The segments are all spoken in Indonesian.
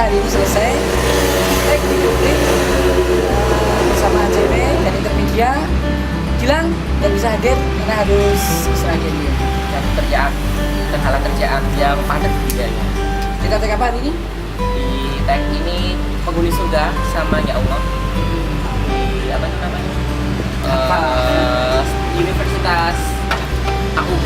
hari ini selesai. Tag video klip bersama ACW dan Intermedia. Gilang nggak bisa hadir karena harus istirahat dia. Dan kerjaan, terhalang kerjaan yang padat juga ya. Kita tag apa hari ini? Di tag ini penghuni surga sama ya Allah. Di apa itu namanya? Apa? Universitas AUB.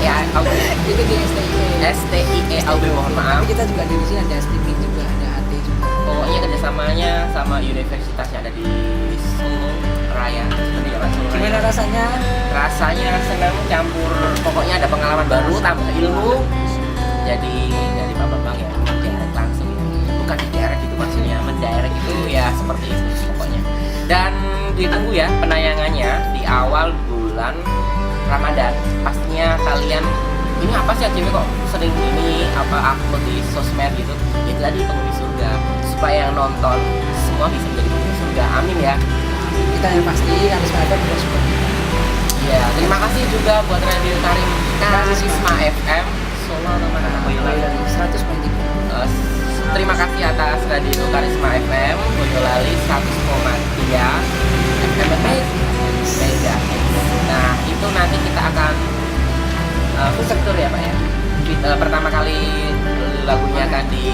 Ya, AUB. Itu di STIE. STIE AUB, mohon maaf. Tapi kita juga di sini ada STP juga, ada AT juga. Pokoknya kerjasamanya sama universitas yang ada di Solo Raya. Seperti ya, Pak, Solo Raya. Gimana rasanya? Rasanya senang, campur, pokoknya ada pengalaman baru, tambah ilmu. Jadi dari Pak Bambang ya mendirect langsung ya. Bukan didirect itu maksudnya, mendirect itu ya seperti itu pokoknya. Dan ditunggu ya penayangannya di awal bulan Ramadan. Pastinya kalian ini apa sih ACW kok sering ini apa upload di sosmed gitu. Itu tadi penghuni surga, supaya yang nonton semua bisa menjadi penghuni surga. Amin ya. Kita yang pasti harus ada juga support kita. Ya, terima kasih juga buat Radio Karisma FM Solo nama-nama Boyolali. 100.3. Terima kasih atas Radio Karisma FM Boyolali 100,3 FM Mega. Nah, itu nanti kita akan full tour ya Pak ya. Pertama kali lagunya akan di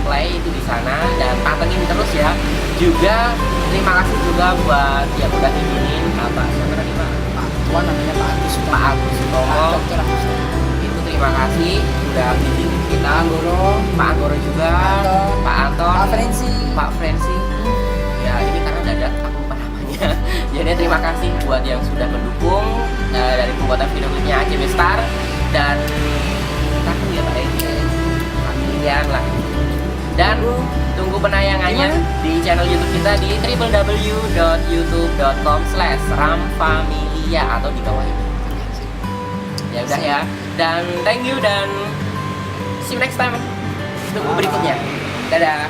play itu di sana dan pantengin terus ya. Juga terima kasih juga buat yang udah ngizinin apa siapa tadi Pak? Pak Tuan namanya Pak Agus. Pak Agus Sutomo. Dokter Agus. Itu terima kasih udah ngizinin kita. Pak Anggoro juga, Pak Anton, Pak Frenzy. Pak Frenzy. Ya ini karena dadak aku lupa namanya. Jadi terima kasih buat yang sudah mendukung dari pembuatan video klipnya ACW Star dan kita tunggu ya Pak Familian lah. Dan tunggu penayangannya di channel YouTube kita di www.youtube.com/ramfamilia atau di bawah ini. Ya udah ya. Dan thank you dan see you next time. Tunggu berikutnya. Dadah.